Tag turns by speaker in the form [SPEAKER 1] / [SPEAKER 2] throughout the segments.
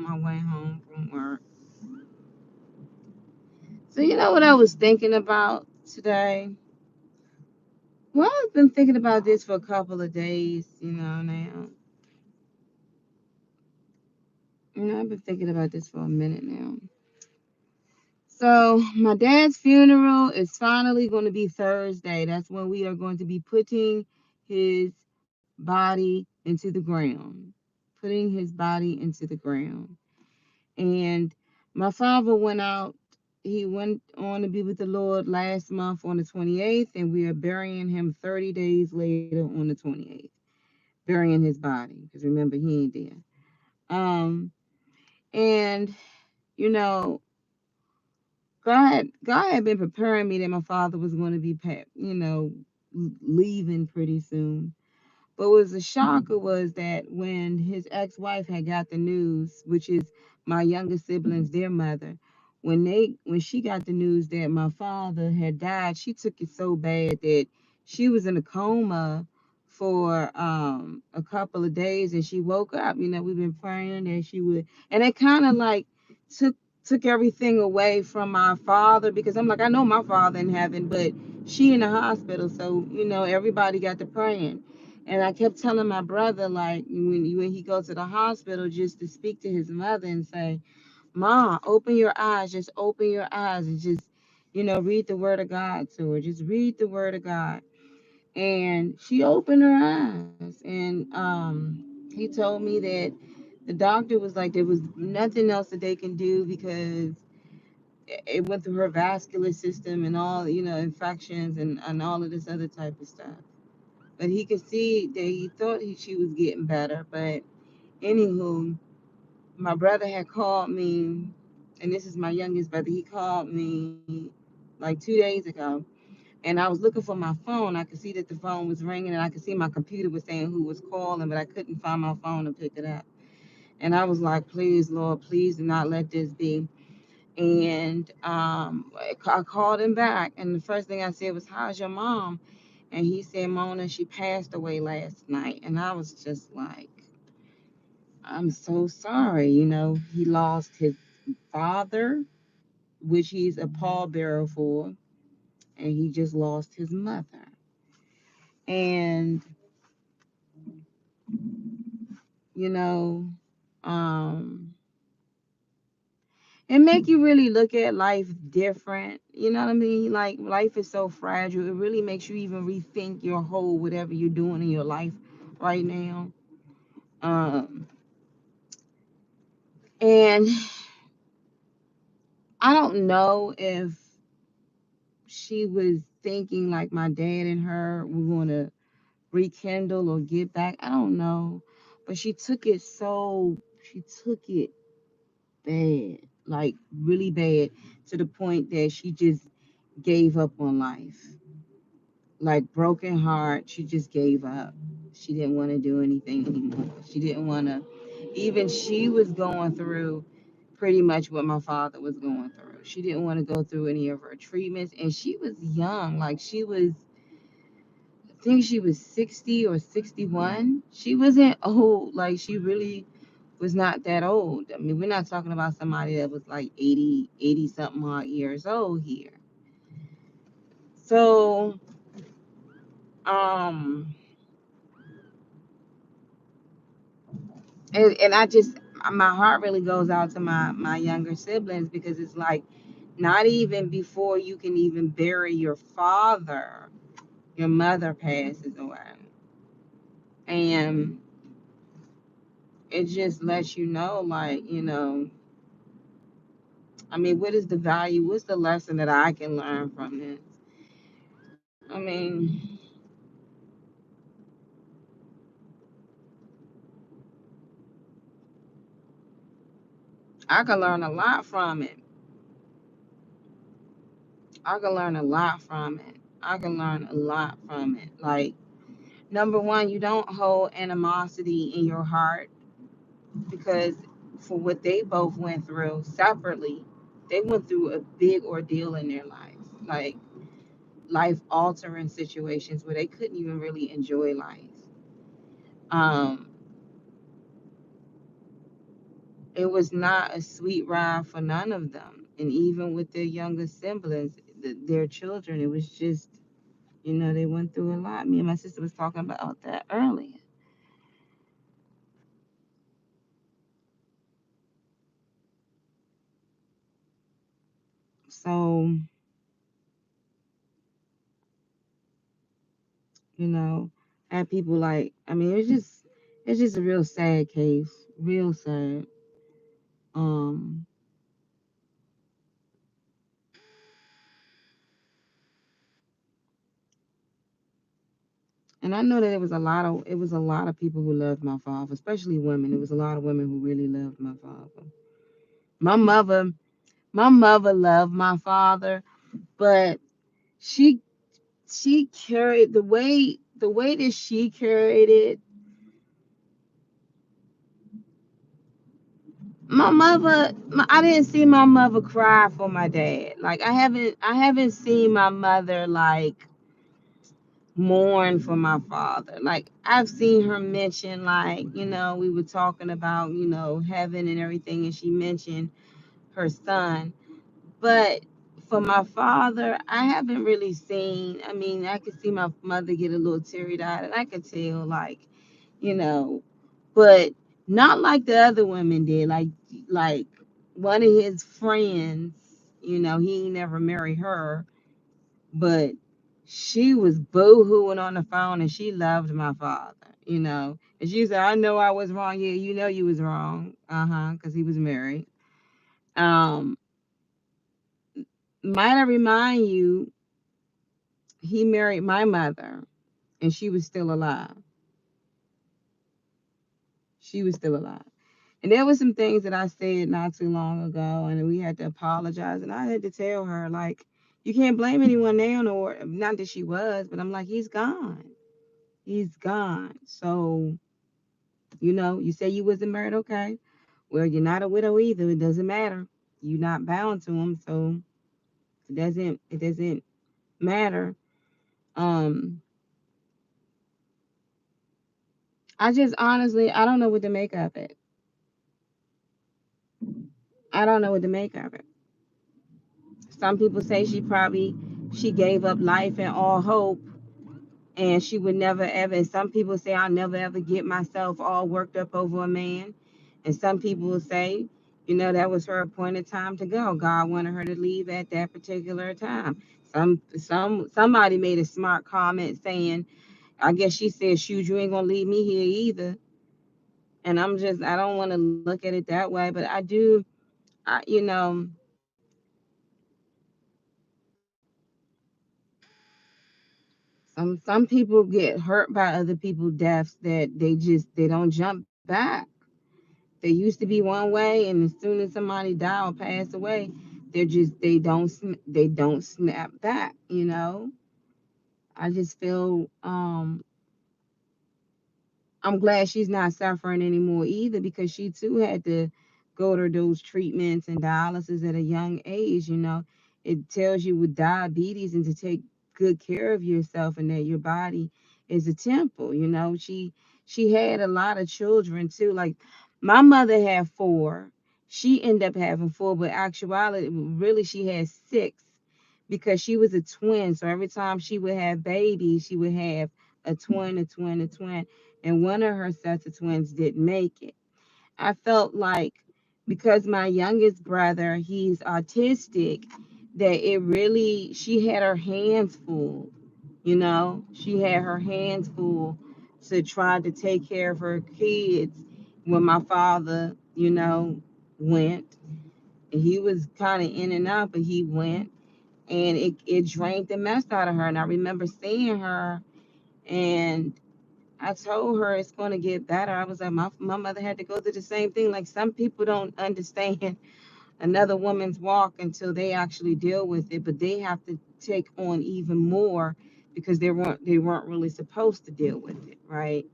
[SPEAKER 1] on my way home from work. So you know what I was thinking about today? Well, I've been thinking about this for a couple of days, now. I've been thinking about this for a minute now. So my dad's funeral is finally going to be Thursday. That's when we are going to be putting his body into the ground. Putting his body into the ground. And my father went out. He went on to be with the Lord last month on the 28th, and we are burying him 30 days later on the 28th. Burying his body, because remember, he ain't there. And, you know, God had been preparing me that my father was going to be, leaving pretty soon. But what was a shocker was that when his ex-wife had got the news, which is my younger siblings, their mother, when she got the news that my father had died, she took it so bad that she was in a coma for a couple of days, and she woke up. We've been praying that she would, and it kind of like took took everything away from my father, because I'm like, I know my father in heaven, but she in the hospital, so everybody got to praying. And I kept telling my brother, like, when he goes to the hospital, just to speak to his mother and say, Ma, open your eyes, just open your eyes, and just, read the word of God to her. Just read the word of God. And she opened her eyes. And he told me that the doctor was like, there was nothing else that they can do, because it went through her vascular system and all, infections and all of this other type of stuff. But he could see that he thought she was getting better. But anywho, my brother had called me, and this is my youngest brother. He called me like 2 days ago, and I was looking for my phone. I could see that the phone was ringing, and I could see my computer was saying who was calling, but I couldn't find my phone to pick it up. And I was like, please, Lord, please do not let this be. And I called him back, and the first thing I said was, how's your mom? And he said, Mona, she passed away last night. And I was just like, I'm so sorry. He lost his father, which he's a pallbearer for, and he just lost his mother. And, you know, um, it make you really look at life different. You know what I mean? Like, life is so fragile. It really makes you even rethink your whole whatever you're doing in your life right now. Um, and I don't know if she was thinking like my dad and her were going to rekindle or get back. I don't know. But she took it bad, like really bad, to the point that she just gave up on life. Like, broken heart, she just gave up. She didn't want to do anything anymore. She didn't want to, even she was going through pretty much what my father was going through. She didn't want to go through any of her treatments, and she was young. Like, I think she was 60 or 61. She wasn't old. Like, she really was not that old. I mean, we're not talking about somebody that was like 80 something odd years old here. So, um, and I just, my heart really goes out to my younger siblings, because it's like, not even before you can even bury your father, your mother passes away. And it just lets you know, like, I mean, what is the value? What's the lesson that I can learn from this? I mean, I can learn a lot from it. I can learn a lot from it. I can learn a lot from it. Like, number one, you don't hold animosity in your heart, because for what they both went through separately, they went through a big ordeal in their life. Like, life altering situations where they couldn't even really enjoy life. Um, It was not a sweet ride for none of them. And even with their younger siblings, their children, it was just, they went through a lot. Me and my sister was talking about that earlier. So, you know, I had people like, I mean, it's just a real sad case, real sad. Um, and I know that it was a lot of people who loved my father, especially women. It was a lot of women who really loved my father. My mother, my mother loved my father, but she she carried the way that she carried it. I didn't see my mother cry for my dad. Like I haven't seen my mother like mourn for my father. Like I've seen her mention, like, we were talking about, heaven and everything, and she mentioned her son. But for my father, I haven't really seen. I mean, I could see my mother get a little teary eyed, and I could tell, like, you know, but not like the other women did. Like one of his friends, he ain't never married her, but she was boo-hooing on the phone, and she loved my father. And she said, "I know I was wrong. Yeah, you know you was wrong. Uh-huh, because he was married. Um, might I remind you, he married my mother, and she was still alive. She was still alive." And there was some things that I said not too long ago, and we had to apologize. And I had to tell her, like, you can't blame anyone now, or not that she was, but I'm like, he's gone. He's gone. So, you say you wasn't married, okay. Well, you're not a widow either. It doesn't matter. You're not bound to him, so it doesn't matter. Um, I just honestly I don't know what to make of it. I don't know what to make of it. Some people say she gave up life and all hope, and she would never ever. And some people say I'll never ever get myself all worked up over a man. And some people will say, that was her appointed time to go. God wanted her to leave at that particular time. Somebody made a smart comment saying, I guess she said, "Shoot, you ain't gonna leave me here either." And I don't want to look at it that way, but I do. Some people get hurt by other people's deaths that they don't jump back. They used to be one way, and as soon as somebody die or pass away, they don't snap back. I just feel I'm glad she's not suffering anymore either, because she too had to go to those treatments and dialysis at a young age. It tells you with diabetes and to take good care of yourself, and that your body is a temple. She had a lot of children too. Like my mother had four. She ended up having four, but actuality really she had six, because she was a twin. So every time she would have babies, she would have a twin, a twin, a twin, and one of her sets of twins didn't make it. I felt like, because my youngest brother, he's autistic, that she had her hands full. She had her hands full to try to take care of her kids when my father, went. And he was kind of in and out, but he went, and it drained the mess out of her. And I remember seeing her, and I told her it's going to get better. I was like, my mother had to go through the same thing. Like, some people don't understand another woman's walk until they actually deal with it, but they have to take on even more, because they weren't really supposed to deal with it, right?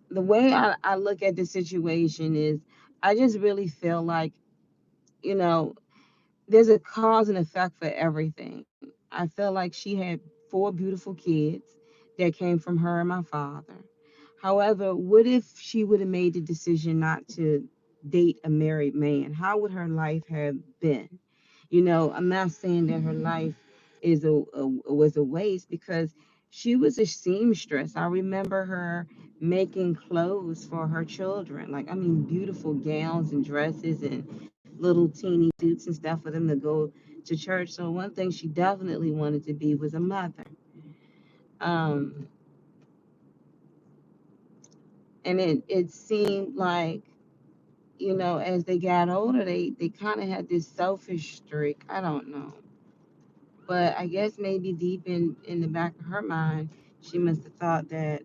[SPEAKER 1] The way I look at the situation is, I just really feel like, you know, there's a cause and effect for everything. I feel like she had four beautiful kids that came from her and my father. However, what if she would have made the decision not to? date a married man? How would her life have been? I'm not saying that her life was a waste, because she was a seamstress. I remember her making clothes for her children. Like, I mean, beautiful gowns and dresses and little teeny suits and stuff for them to go to church. So one thing she definitely wanted to be was a mother. Um, and it seemed like, as they got older, they kind of had this selfish streak. I don't know. But I guess maybe deep in the back of her mind, she must have thought that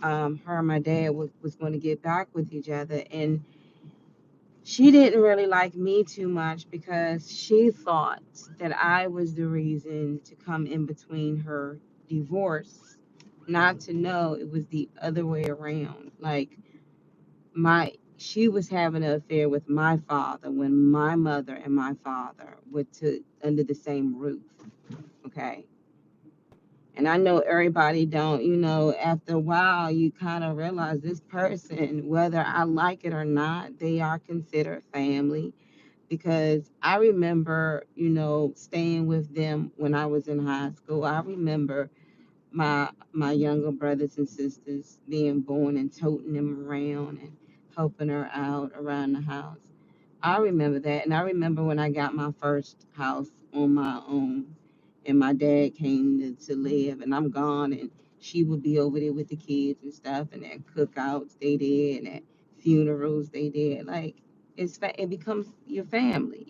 [SPEAKER 1] her and my dad was going to get back with each other. And she didn't really like me too much, because she thought that I was the reason to come in between her divorce, not to know it was the other way around. Like, she was having an affair with my father when my mother and my father were to under the same roof. Okay. And I know everybody don't, after a while, you kind of realize this person, whether I like it or not, they are considered family. Because I remember, staying with them when I was in high school. I remember my younger brothers and sisters being born and toting them around and helping her out around the house. I remember that. And I remember when I got my first house on my own, and my dad came to live, and I'm gone, and she would be over there with the kids and stuff, and at cookouts they did, and at funerals they did. Like, it becomes your family.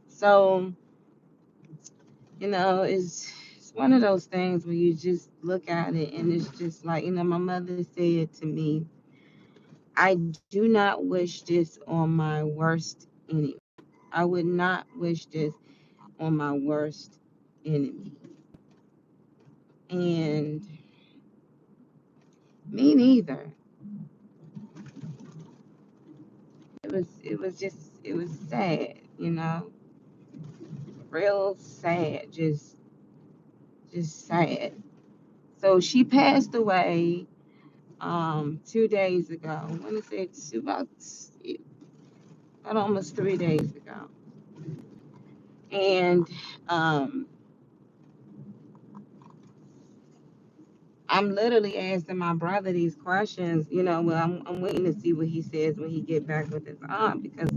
[SPEAKER 1] So, it's one of those things where you just look at it, and it's just like, my mother said to me, I do not wish this on my worst enemy. I would not wish this on my worst enemy. And me neither. It was sad, real sad, just sad. So she passed away 2 days ago. I want to say it's about almost 3 days ago. And um I'm literally asking my brother these questions. Well, I'm waiting to see what he says when he get back with his aunt, because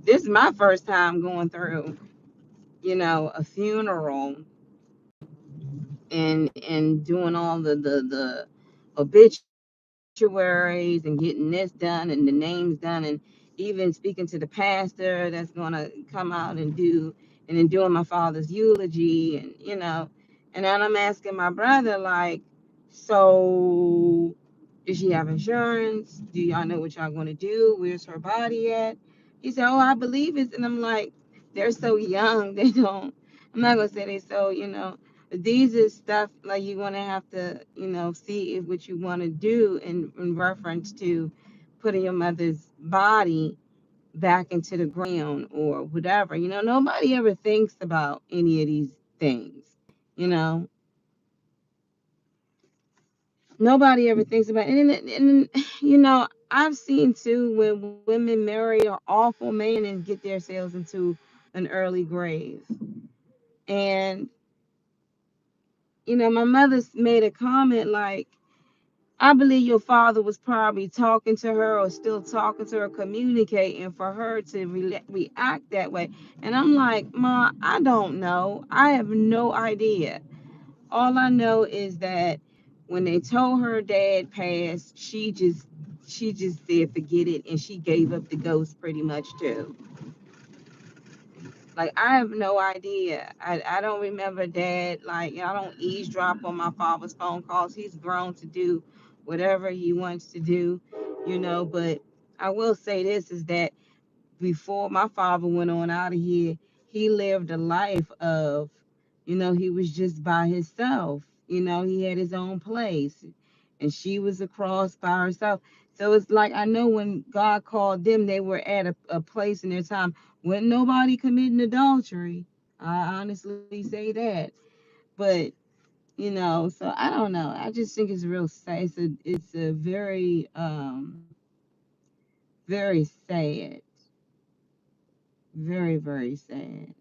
[SPEAKER 1] this is my first time going through, a funeral, and doing all the obituaries and getting this done and the names done, and even speaking to the pastor that's gonna come out and then doing my father's eulogy, and then I'm asking my brother, like, so does she have insurance? Do y'all know what y'all gonna do? Where's her body at? He said, oh, I believe it's, and I'm like, they're so young, they don't. I'm not gonna say they so, these is stuff like you're gonna have to, see if what you want to do in reference to putting your mother's body back into the ground or whatever. Nobody ever thinks about any of these things. You know, nobody ever thinks about it. And I've seen too when women marry an awful man and get themselves into an early grave. And my mother's made a comment like, I believe your father was probably talking to her or still talking to her, communicating for her to react that way. And I'm like, Ma, I don't know. I have no idea. All I know is that when they told her dad passed, she just said forget it, and she gave up the ghost pretty much too. Like, I have no idea. I don't remember dad. Like, I don't eavesdrop on my father's phone calls. He's grown to do whatever he wants to do, but I will say this is that before my father went on out of here, he lived a life of, he was just by himself. He had his own place, and she was across by herself. So it's like, I know when God called them, they were at a place in their time when nobody committing adultery. I honestly say that. But, so I don't know. I just think it's real sad. It's a very Very sad. Very, very sad.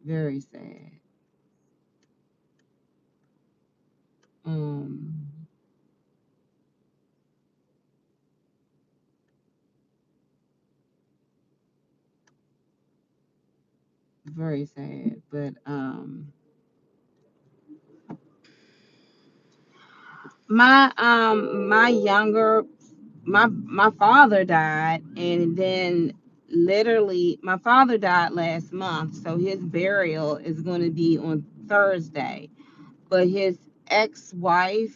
[SPEAKER 1] Very sad. Um, very sad. But my younger my father died, and then literally my father died last month, so his burial is going to be on Thursday. But his ex-wife,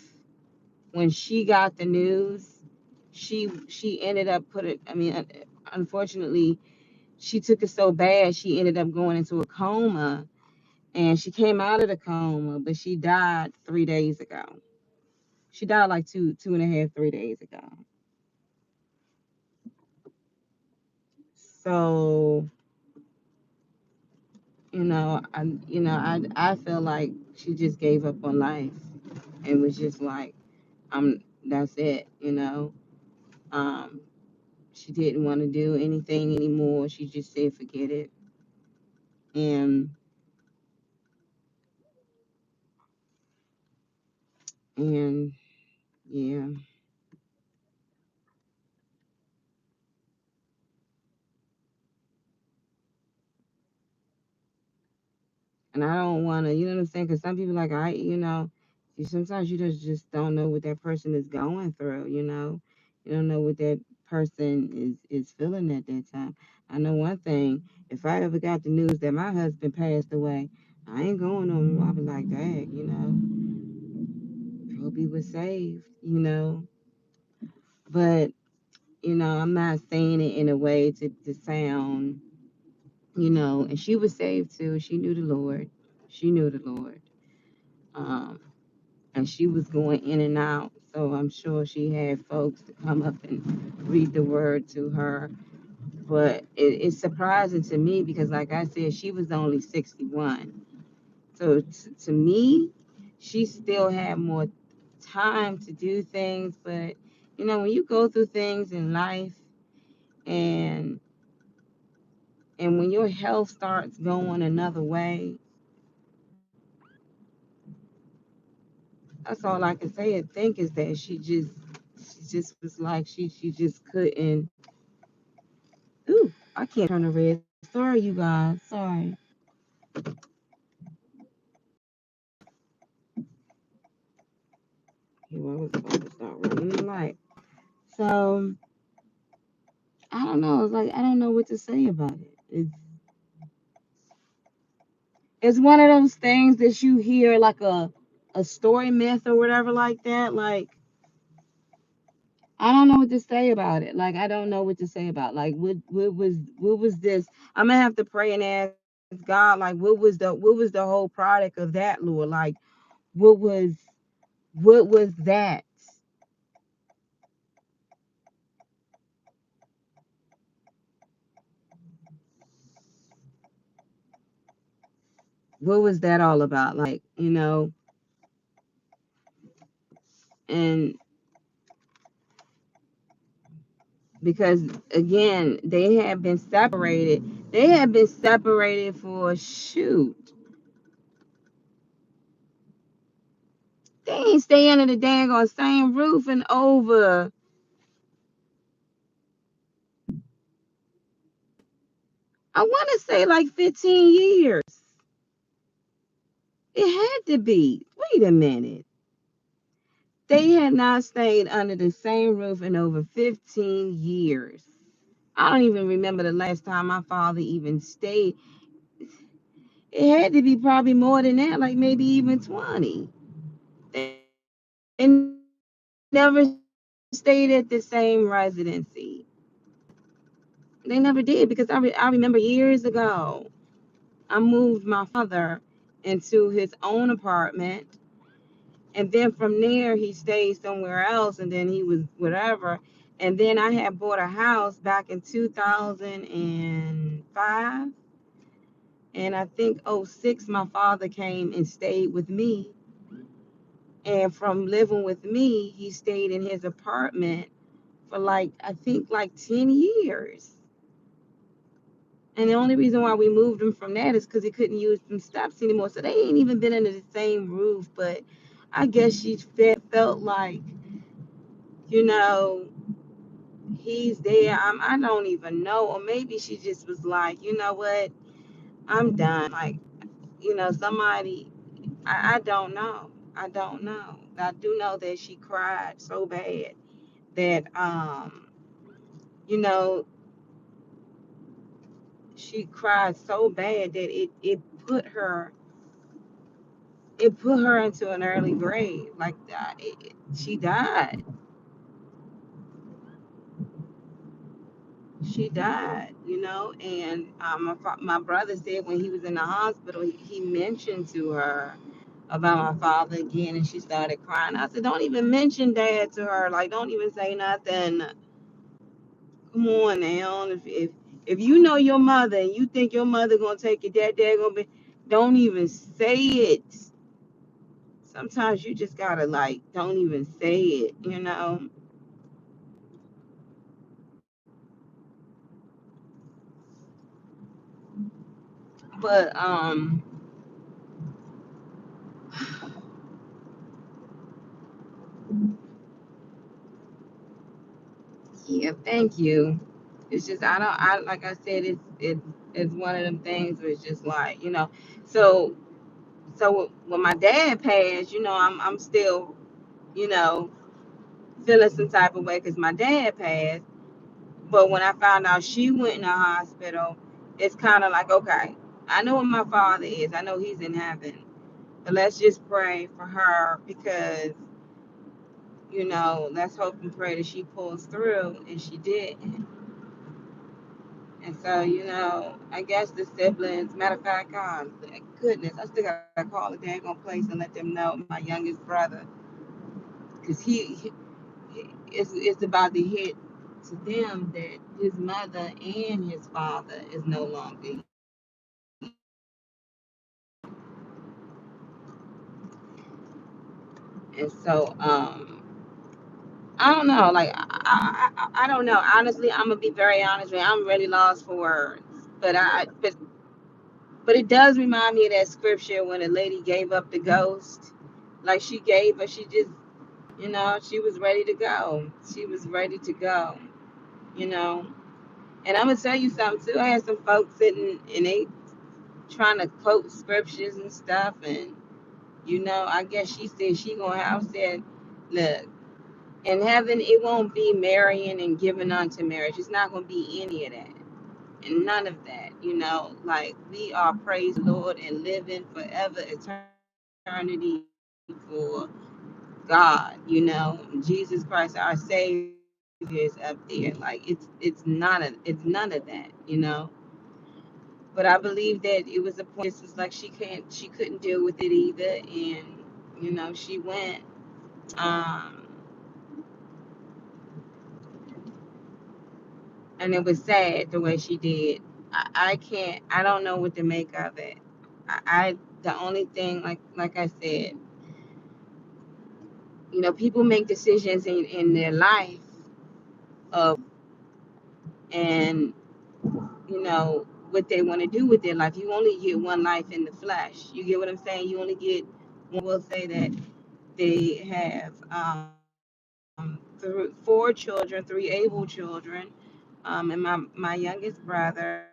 [SPEAKER 1] when she got the news, she ended up putting, I mean, unfortunately, she took it so bad she ended up going into a coma, and she came out of the coma, but she died 3 days ago. She died like two and a half, 3 days ago. So, I feel like she just gave up on life and was just like, that's it. Um, she didn't want to do anything anymore. She just said, forget it. And and yeah. And I don't want to, you know what I'm saying? Because some people like sometimes you just don't know what that person is going through. You don't know what that person is feeling at that time. I know one thing: if I ever got the news that my husband passed away, I ain't going on. I'll be like, dang, hope he was saved. But I'm not saying it in a way to sound, and she was saved too. She knew the Lord. She knew the Lord. Um, and she was going in and out. So I'm sure she had folks to come up and read the word to her. But it's surprising to me because, like I said, she was only 61. So to me, she still had more time to do things. But, when you go through things in life and when your health starts going another way, that's all I can say and think is that she just was like she just couldn't. Ooh, I can't turn the red. Sorry, you guys. Sorry. Here, I was supposed to start running the light. So I don't know. It's like I don't know what to say about it. It's one of those things that you hear like a story myth or whatever like that. Like I don't know what to say about it. Like I don't know what to say about. Like what was this? I'm gonna have to pray and ask God. Like what was the whole product of that, Lord? Like what was what was that? What was that all about? Like and because again they had been separated for shoot, they ain't stay under the dang on same roof and over, I want to say like 15 years. It had to be. Wait a minute. They had not stayed under the same roof in over 15 years. I don't even remember the last time my father even stayed. It had to be probably more than that, like maybe even 20. They never stayed at the same residency. They never did because I remember years ago, I moved my father into his own apartment. And then from there, he stayed somewhere else. And then he was whatever. And then I had bought a house back in 2005. And I think '06, my father came and stayed with me. And from living with me, he stayed in his apartment for like, I think like 10 years. And the only reason why we moved him from that is because he couldn't use them steps anymore. So they ain't even been under the same roof. But I guess she felt like, you know, he's there. I don't even know. Or maybe she just was like, you know what? I'm done. Like, somebody, I don't know. I don't know. I do know that she cried so bad that, you know, she cried so bad that put her it put her into an early grave. Like, she died. She died, and my brother said when he was in the hospital, he mentioned to her about my father again, and she started crying. I said, don't even mention dad to her. Like, don't even say nothing. Come on now. If you know your mother and you think your mother gonna take it, that dad gonna be, don't even say it. Sometimes you just gotta, like, don't even say it. But yeah, thank you. It's just I like I said, it's one of them things where it's just like, so when my dad passed, I'm still, you know feeling some type of way because my dad passed. But when I found out she went in the hospital, it's kind of like, okay, I know what my father is. I know he's in heaven. But let's just pray for her because, let's hope and pray that she pulls through. And she did. And so, I guess the siblings, matter of fact, God, goodness, I still got to call the daggone place and let them know, my youngest brother, because it's about to hit to them that his mother and his father is no longer. And so, I don't know. Like, I don't know. Honestly, I'm gonna be very honest with you. I'm really lost for words. But it does remind me of that scripture when a lady gave up the ghost. Like, she gave, but she just, she was ready to go. She was ready to go. You know. And I'm gonna tell you something too. I had some folks sitting and they trying to quote scriptures and stuff, and I guess she said she gonna have said, look. In heaven, it won't be marrying and giving unto marriage. It's not going to be any of that. And none of that, like, we are, praise the Lord, and living forever, eternity for God, Jesus Christ, our Savior, is up there. Like, it's none of that. But I believe that it was a point. This was like she couldn't deal with it either, and she went. Um, and it was sad the way she did. I can't. I don't know what to make of it. The only thing, like I said, people make decisions in their life of and what they want to do with their life. You only get one life in the flesh. You get what I'm saying? You only get. Will say that they have four children, three able children, and my youngest brother,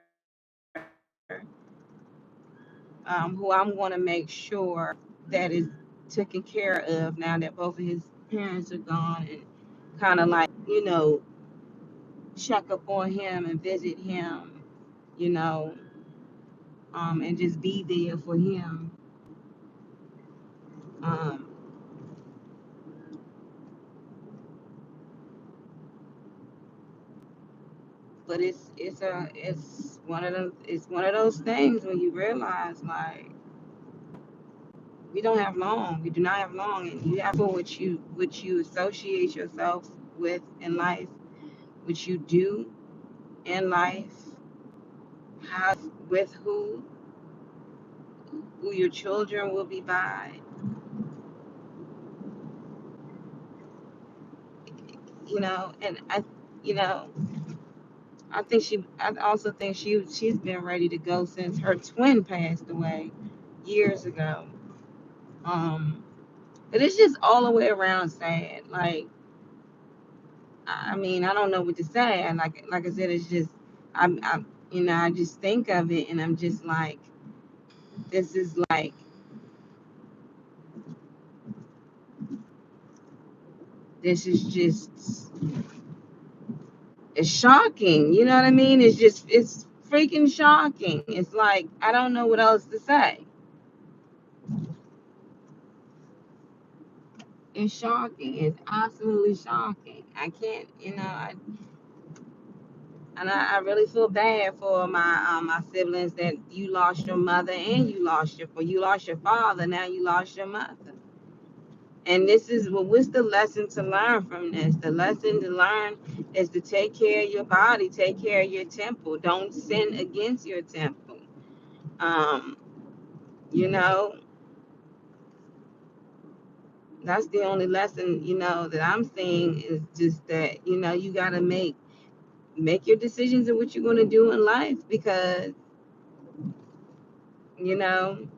[SPEAKER 1] who I'm going to make sure that is taken care of now that both of his parents are gone, and kind of like, check up on him and visit him, you know, and just be there for him. Um, but it's one of those things when you realize, like, we don't have long. We do not have long, and you have for what you associate yourself with in life, what you do in life, how, with who your children will be by. And you know, I also think she's been ready to go since her twin passed away years ago. Um, but it's just all the way around sad. Like, I mean, I don't know what to say. And like I said, it's just, I just think of it and I'm just like, this is like, this is just, it's shocking. You know what I mean? It's freaking shocking. It's like, I don't know what else to say. It's shocking. It's absolutely shocking. I can't, I really feel bad for my siblings that you lost your mother and you lost your father. Now you lost your mother. And this is what's the lesson to learn from this? The lesson to learn is to take care of your body, take care of your temple. Don't sin against your temple. Um, you know, that's the only lesson, that I'm seeing is just that, you gotta make your decisions of what you're gonna do in life because, you know,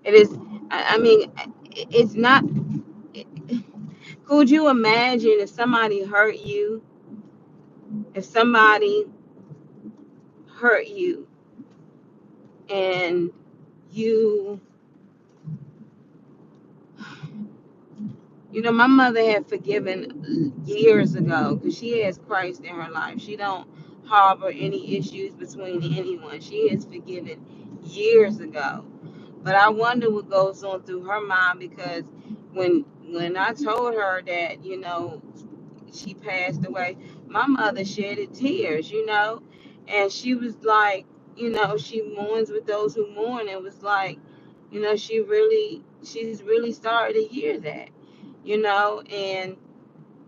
[SPEAKER 1] it is I mean, it's not could you imagine if somebody hurt you, if somebody hurt you and you my mother had forgiven years ago because she has Christ in her life. She don't harbor any issues between anyone. She has forgiven years ago. But I wonder what goes on through her mind because when I told her that, she passed away, my mother shedded tears, and she was like, she mourns with those who mourn. It was like, she's really sorry to hear that, and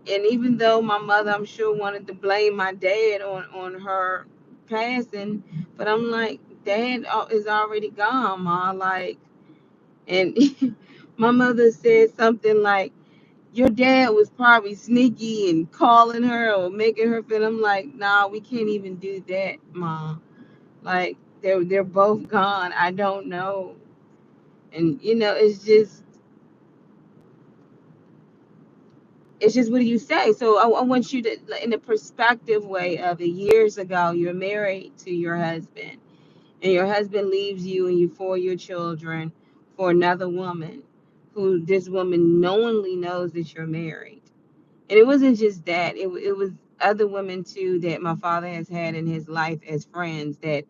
[SPEAKER 1] even though my mother, I'm sure, wanted to blame my dad on her passing, but I'm like, Dad is already gone, Ma. Like, and my mother said something like, your dad was probably sneaky and calling her or making her feel. I'm like, nah, we can't even do that, Mom. Like, they're both gone. I don't know. And it's just what do you say? So I want you to, in the perspective way of it. Years ago, you're married to your husband, and your husband leaves you and you for your children for another woman, who this woman knowingly knows that you're married. And it wasn't just that; it was other women too that my father has had in his life as friends that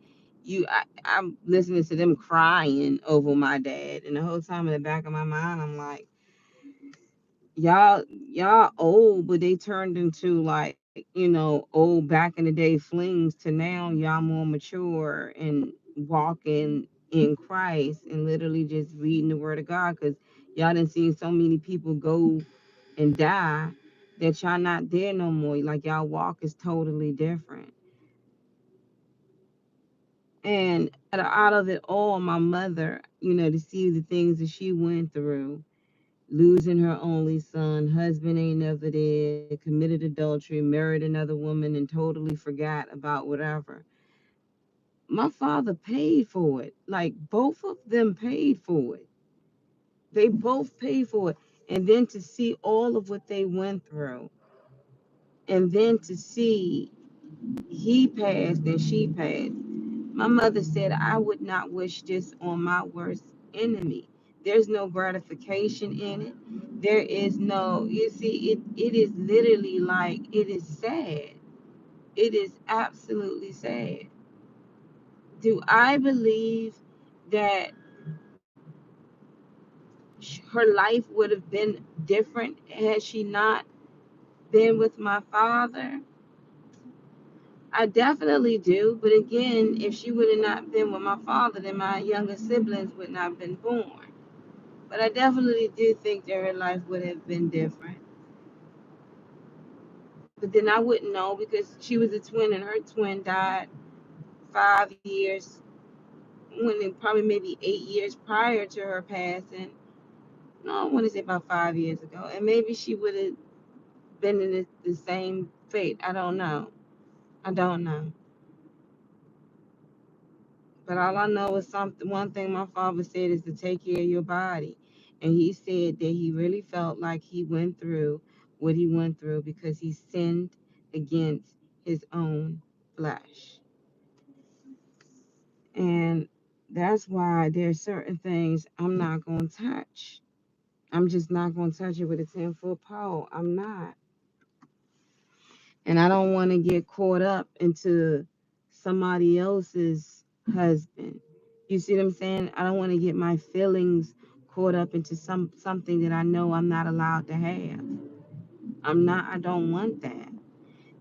[SPEAKER 1] I'm listening to them crying over my dad, and the whole time in the back of my mind, I'm like, y'all old, but they turned into like, old back in the day flings to now y'all more mature and walking in Christ and literally just reading the word of God because y'all done seen so many people go and die that y'all not there no more. Like y'all walk is totally different. And out of it all, my mother, to see the things that she went through, losing her only son, husband ain't never there, committed adultery, married another woman, and totally forgot about whatever. My father paid for it. Like both of them paid for it. They both paid for it. And then to see all of what they went through, and then to see he passed and she passed. My mother said, I would not wish this on my worst enemy. There's no gratification in it. There is no, you see, it is literally like, it is sad. It is absolutely sad. Do I believe that her life would have been different had she not been with my father? I definitely do. But again, if she would have not been with my father, then my younger siblings would not have been born. But I definitely do think that her life would have been different. But then I wouldn't know because she was a twin and her twin died 5 years, when probably maybe 8 years prior to her passing. no, I want to say about 5 years ago, and maybe she would have been in the same fate. I don't know. I don't know. But all I know is something. One thing my father said is to take care of your body, and he said that he really felt like he went through what he went through because he sinned against his own flesh, and that's why there's certain things I'm not gonna touch. I'm just not gonna touch it with a 10-foot pole. I'm not. And I don't want to get caught up into somebody else's husband. You see what I'm saying? I don't want to get my feelings caught up into something that I know I'm not allowed to have. I don't want that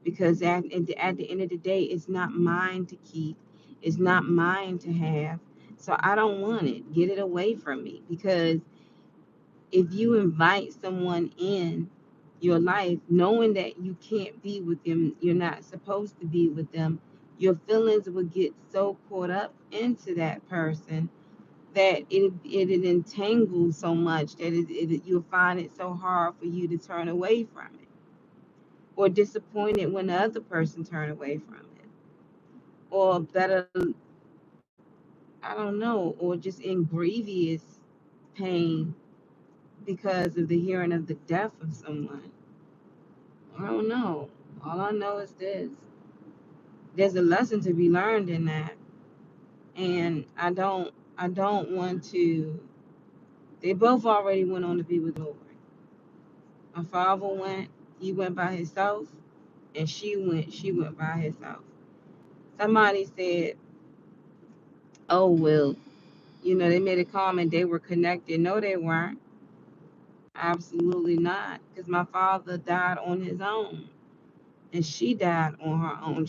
[SPEAKER 1] because at the end of the day, it's not mine to keep. It's not mine to have. So I don't want it. Get it away from me because if you invite someone in your life knowing that you can't be with them, you're not supposed to be with them, your feelings will get so caught up into that person that it entangles so much that you'll find it so hard for you to turn away from it, or disappointed when the other person turn away from it, or better, I don't know, or just in grievous pain because of the hearing of the death of someone. I don't know. All I know is this. There's a lesson to be learned in that. And I don't want to they both already went on to be with the Lord. My father went, he went by himself, and she went by herself. Somebody said, oh well, they made a comment they were connected. No, they weren't. Absolutely not. Because my father died on his own. And she died on her own.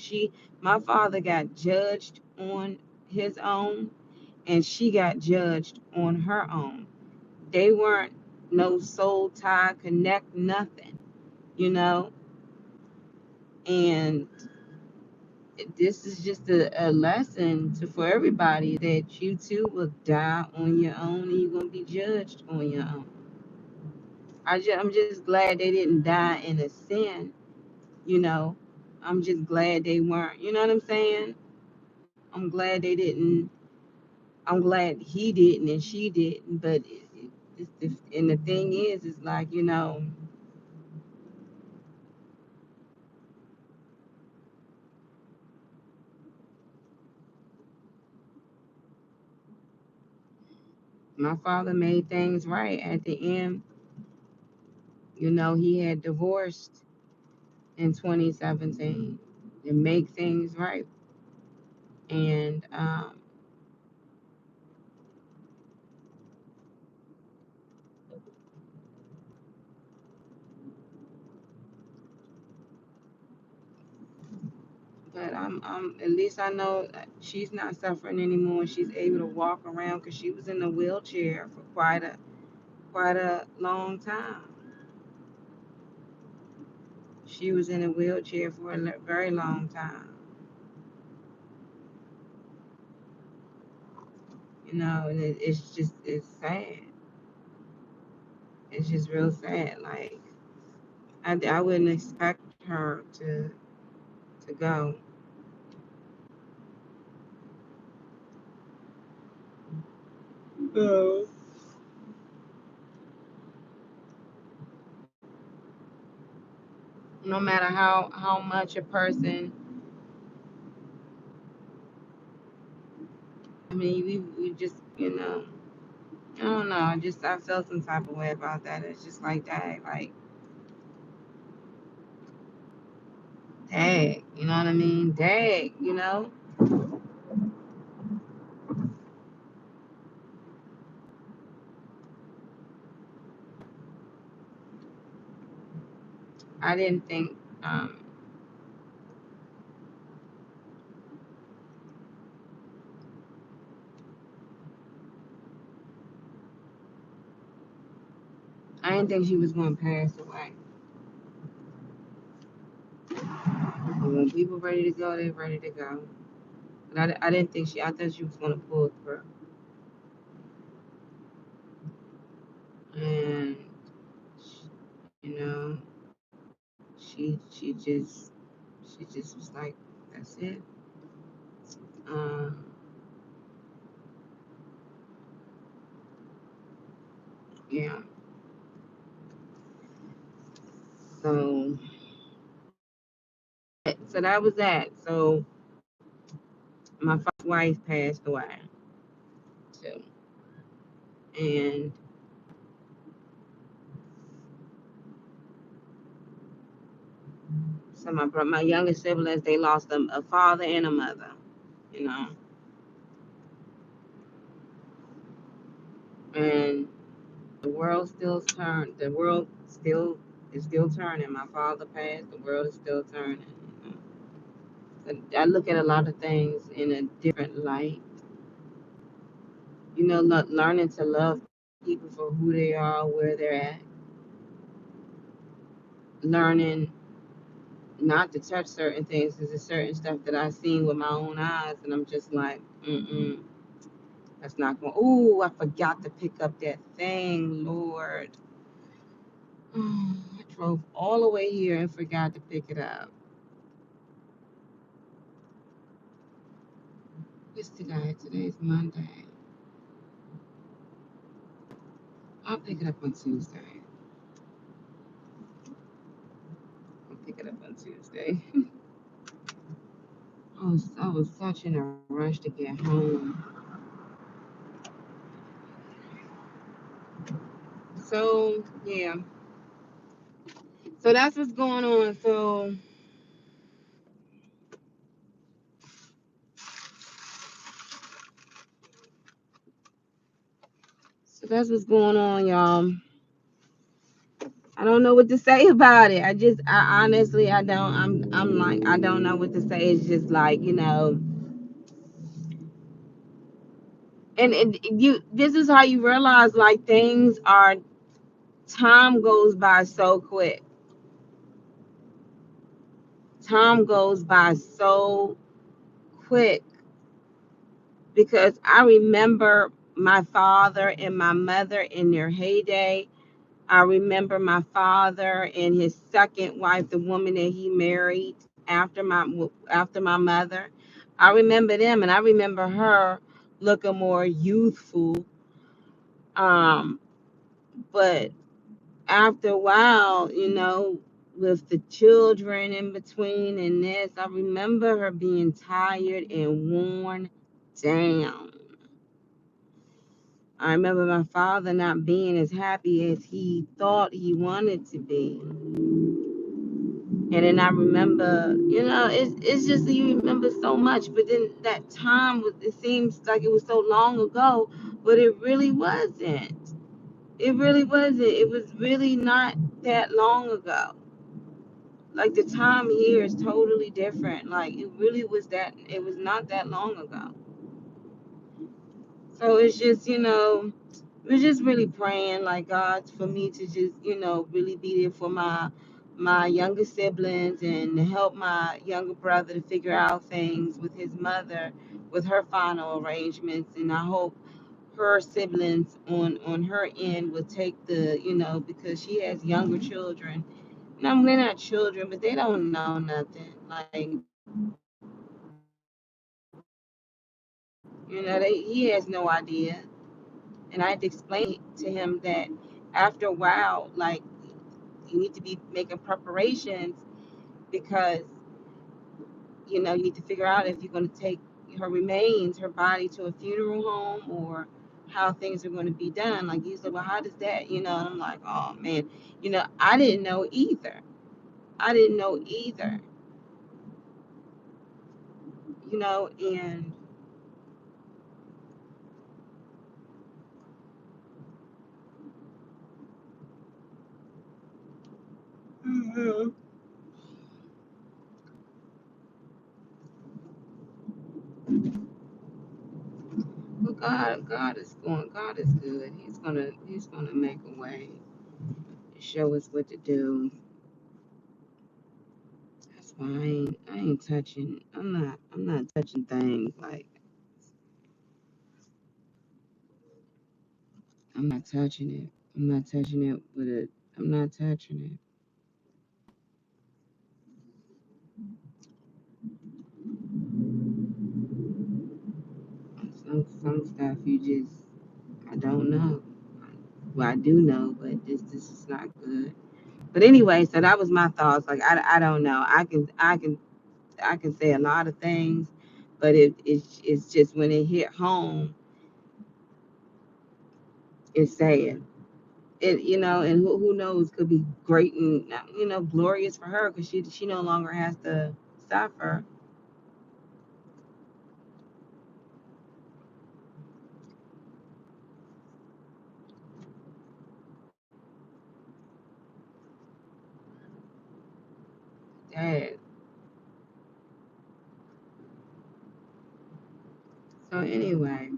[SPEAKER 1] My father got judged on his own, and she got judged on her own. They weren't no soul tie connect nothing, you know. And this is just a lesson for everybody that you too will die on your own, and you're gonna be judged on your own. I'm just glad they didn't die in a sin, you know. I'm just glad they weren't. You know what I'm saying? I'm glad they didn't. I'm glad he didn't and she didn't. But and the thing is like, my father made things right at the end. He had divorced in 2017 and make things right. And but I'm at least I know that she's not suffering anymore. She's able to walk around because she was in a wheelchair for quite a long time. She was in a wheelchair for a very long time. And it's sad. It's just real sad. Like I wouldn't expect her to go. Oh. No matter how much a person, I mean, we just I don't know. I felt some type of way about that. It's just like that, like dang, you know what I mean? Dang, I didn't think um I didn't think she was gonna pass away. But when people ready to go, they're ready to go. But I didn't think I thought she was gonna pull through. she just was like, that's it. Uh, yeah. So that was that. So my first wife passed away too, and so my youngest siblings, they lost a father and a mother. You know, and the world still turns. The world still is still turning. My father passed. The world is still turning. You know? But I look at a lot of things in a different light. You know, learning to love people for who they are, where they're at, learning not to touch certain things because there's certain stuff that I've seen with my own eyes, and I'm just like, that's not going. Oh, I forgot to pick up that thing, Lord. I drove all the way here and forgot to pick it up. What's today? Today's Monday. I'll pick it up on Tuesday. I'll pick it up on Tuesday. I was such in a rush to get home. So yeah. So that's what's going on. So that's what's going on, y'all. I don't know what to say about it. I honestly, I don't. I'm like, I don't know what to say. It's just like, and you. This is how you realize like things are. Time goes by so quick. Time goes by so quick because I remember my father and my mother in their heyday. I remember my father and his second wife, the woman that he married after my mother. I remember them, and I remember her looking more youthful. Um, but after a while, with the children in between and this, I remember her being tired and worn down. I remember my father not being as happy as he thought he wanted to be. And then I remember, it's just that you remember so much, but then that time was, it seems like it was so long ago, but it really wasn't. It really wasn't. It was really not that long ago. Like the time here is totally different. Like it was not that long ago. So it's just, we're just really praying like God for me to just, really be there for my younger siblings and to help my younger brother to figure out things with his mother with her final arrangements, and I hope her siblings on her end will take the, because she has younger children. No, they're not children, but they don't know nothing. Like, he has no idea. And I had to explain to him that after a while, like, you need to be making preparations because, you need to figure out if you're going to take her remains, her body to a funeral home or how things are going to be done. Like, he said, well, how does that, and I'm like, oh, man, I didn't know either. I didn't know either, and Mhm. Well, God is good. He's gonna make a way, show us what to do. That's why I ain't touching. I'm not touching things like I'm not touching it. I'm not touching it with it. I'm not touching it. Some stuff you just I don't know. Well, I do know, but this is not good. But anyway, so that was my thoughts. Like I don't know. I can say a lot of things, but it's just when it hit home, it's sad. It and who knows, could be great and glorious for her because she no longer has to suffer. Dad. So anyway,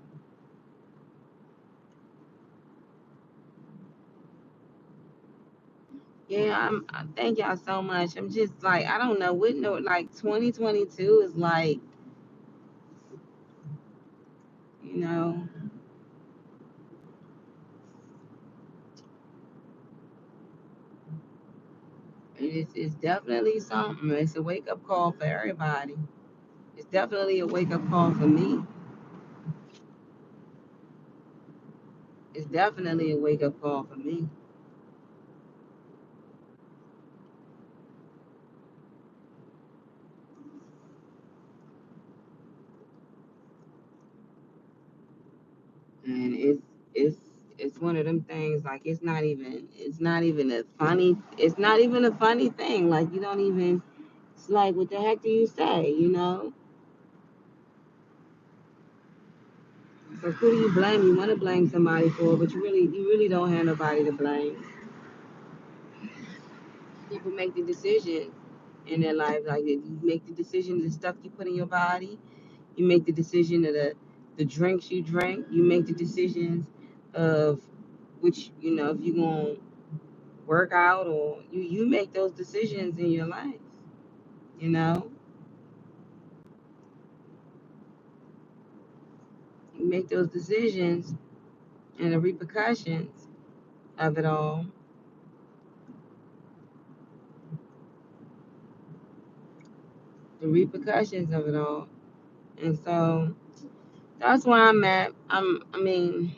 [SPEAKER 1] yeah, I thank y'all so much. I'm just like I don't know what no like 2022 is like. You know, it's definitely something. It's a wake up call for everybody. It's definitely a wake up call for me. It's definitely a wake up call for me. And it's it's one of them things like it's not even a funny thing. Like you don't even it's like what the heck do you say, So who do you blame? You want to blame somebody for, but you really don't have nobody to blame. People make the decision in their life. Like you make the decision of the stuff you put in your body. You make the decision of the drinks you drink. You make the decisions of which if you're gonna work out or you make those decisions in your life. You know, you make those decisions and the repercussions of it all. The repercussions of it all. And so that's where I'm at. I mean,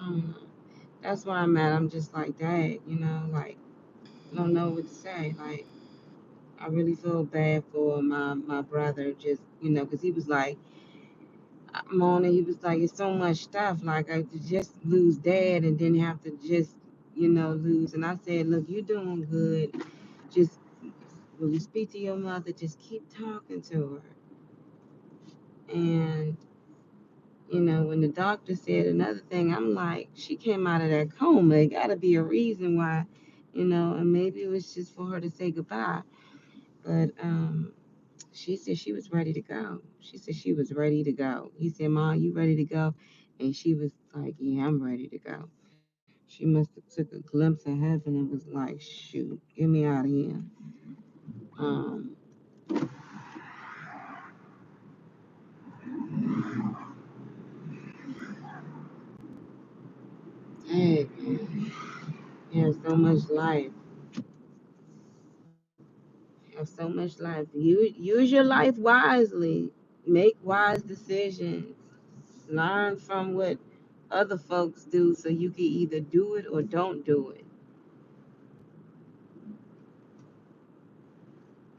[SPEAKER 1] I don't know. That's where I'm at. I'm just like, dang, like I don't know what to say. Like I really feel bad for my brother, just because he was like, Mona, he was like, it's so much stuff. Like I could just lose dad and then have to just lose. And I said, look, you're doing good. Just when you speak to your mother, just keep talking to her. And when the doctor said another thing, I'm like, she came out of that coma. It got to be a reason why, and maybe it was just for her to say goodbye. But she said she was ready to go. She said she was ready to go. He said, "Mom, you ready to go?" And she was like, "Yeah, I'm ready to go." She must have took a glimpse of heaven and was like, "Shoot, get me out of here." Um, Dang, man. You have so much life. You have so much life. Use your life wisely. Make wise decisions. Learn from what other folks do so you can either do it or don't do it.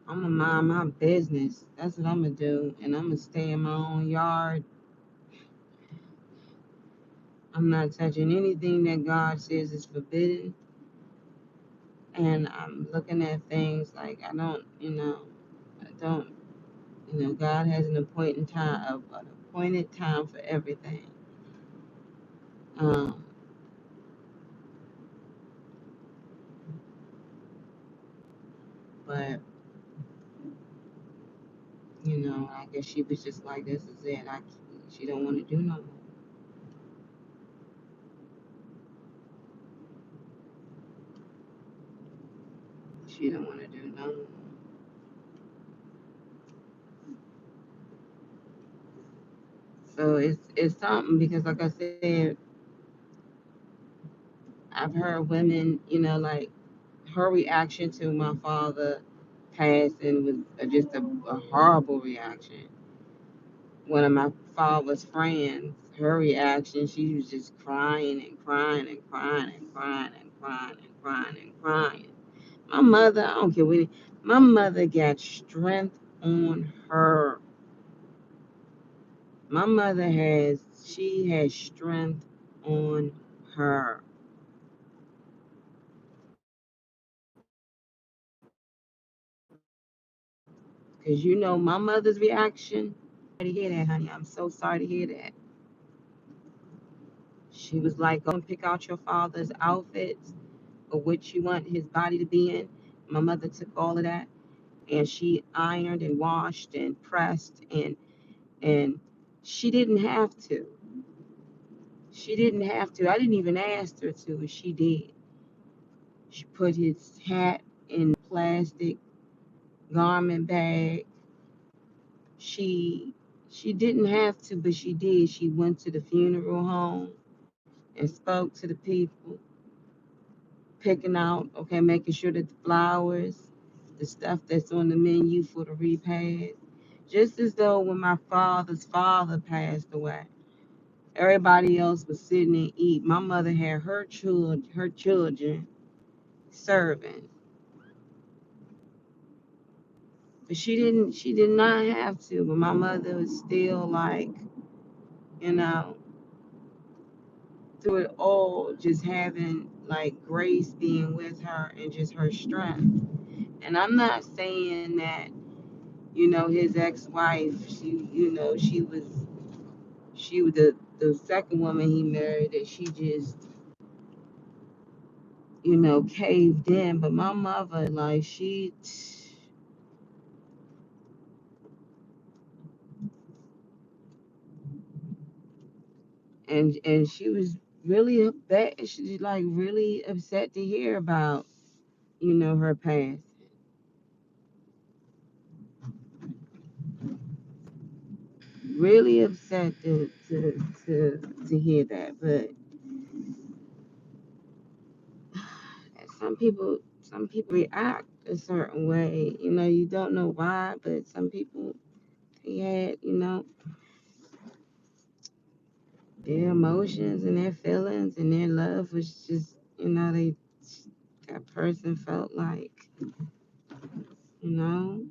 [SPEAKER 1] I'm gonna mind my business. That's what I'm gonna do. And I'm gonna stay in my own yard. I'm not touching anything that God says is forbidden. And I'm looking at things like I don't, God has an appointed time for everything. Um, but I guess she was just like, this is it. She don't want to do no more. She don't want to do no more. So it's something because, like I said, I've heard women, like her reaction to my father passing was just a horrible reaction. one of my father's friends, her reaction, she was just crying and crying and crying and crying and crying and crying and crying. My mother, I don't care what my mother got strength on her. My mother she has strength on her. Because you know my mother's reaction. Sorry to hear that, honey. I'm so sorry to hear that. She was like, go and pick out your father's outfits or what you want his body to be in. My mother took all of that and she ironed and washed and pressed and she didn't have to. She didn't have to. I didn't even ask her to, and she did. She put his hat in plastic garment bag. She she didn't have to, but she did. She went to the funeral home and spoke to the people, picking out, okay, making sure that the flowers, the stuff that's on the menu for the repast, just as though when my father's father passed away, everybody else was sitting and eating. My mother had her children serving, but she did not have to. But my mother was still like, you know, through it all, just having like grace being with her and just her strength. And I'm not saying that, his ex-wife, she was the second woman he married, that she just, caved in. But my mother, like, and she was really bad. She's like really upset to hear about, her past. Really upset to hear that. But some people react a certain way. You don't know why, but some people, they had, their emotions and their feelings and their love was just, that person felt like, you know,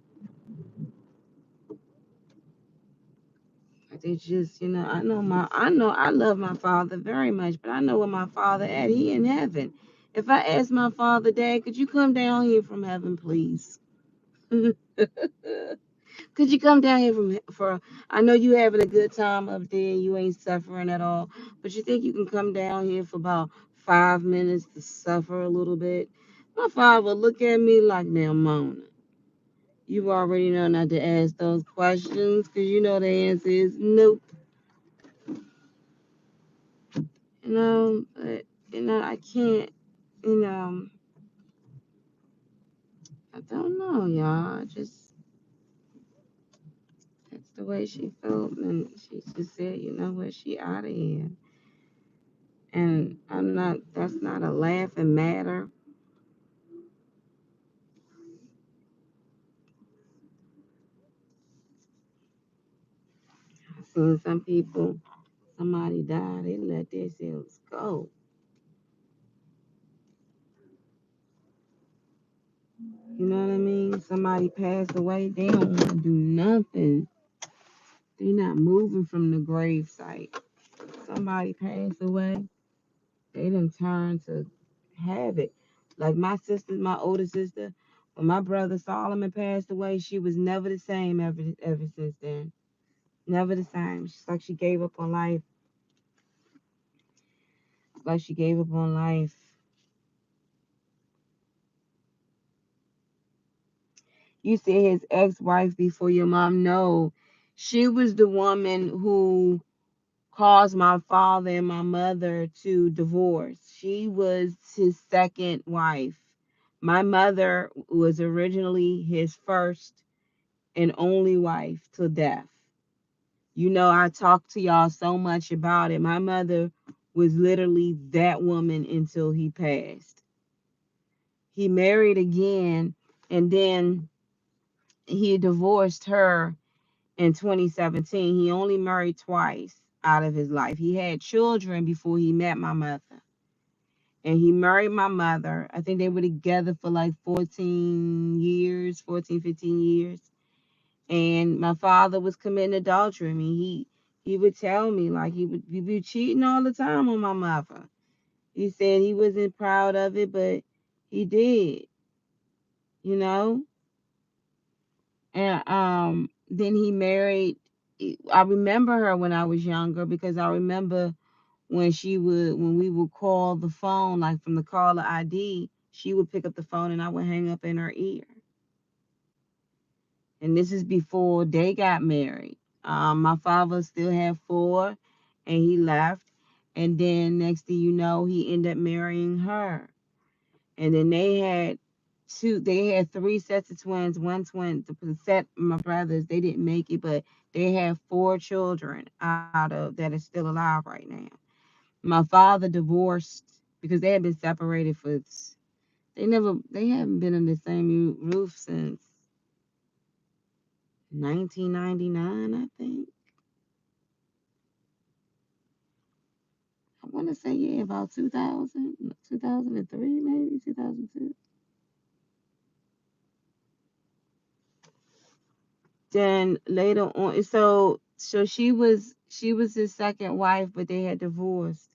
[SPEAKER 1] like they just, I know I love my father very much, but I know where my father at. He in heaven. If I ask my father, Dad, could you come down here from heaven, please? Could you come down here for? I know you having a good time up there. You ain't suffering at all, but you think you can come down here for about 5 minutes to suffer a little bit? My father would look at me like, now, Mona, you already know not to ask those questions because you know the answer is nope. But I can't. You know, I don't know, y'all. Just that's the way she felt, and she just said, you know what, she out of here. And I'm not, that's not a laughing matter. I've seen some people, somebody die, they let themselves go. You know what I mean? Somebody passed away, they don't want to do nothing. They not moving from the grave site. Somebody passed away, they done turn to habit. Like my older sister, when my brother Solomon passed away, she was never the same ever since then. Never the same. She's like she gave up on life. Like she gave up on life. You said his ex-wife before your mom. No, she was the woman who caused my father and my mother to divorce. She was his second wife. My mother was originally his first and only wife till death. I talked to y'all so much about it. My mother was literally that woman until he passed. He married again, and then he divorced her, in 2017. He only married twice out of his life. He had children before he met my mother. And he married my mother. I think they were together for like 14 years, 14, 15 years. And my father was committing adultery. I mean, he would tell me like he be cheating all the time on my mother. He said he wasn't proud of it, but he did, you know. And then he married. I remember her when I was younger because I remember when we would call the phone, like from the caller ID, she would pick up the phone and I would hang up in her ear. And this is before they got married. My father still had four, and he left. And then next thing you know, he ended up marrying her. And then they had three sets of twins. One twin, the set my brothers, they didn't make it, but they had four children out of that is still alive right now. My father divorced because they had been separated for they haven't been in the same roof since 1999, I think. I want to say, yeah, about 2000, 2003, maybe 2002. Then later on, so she was his second wife, but they had divorced.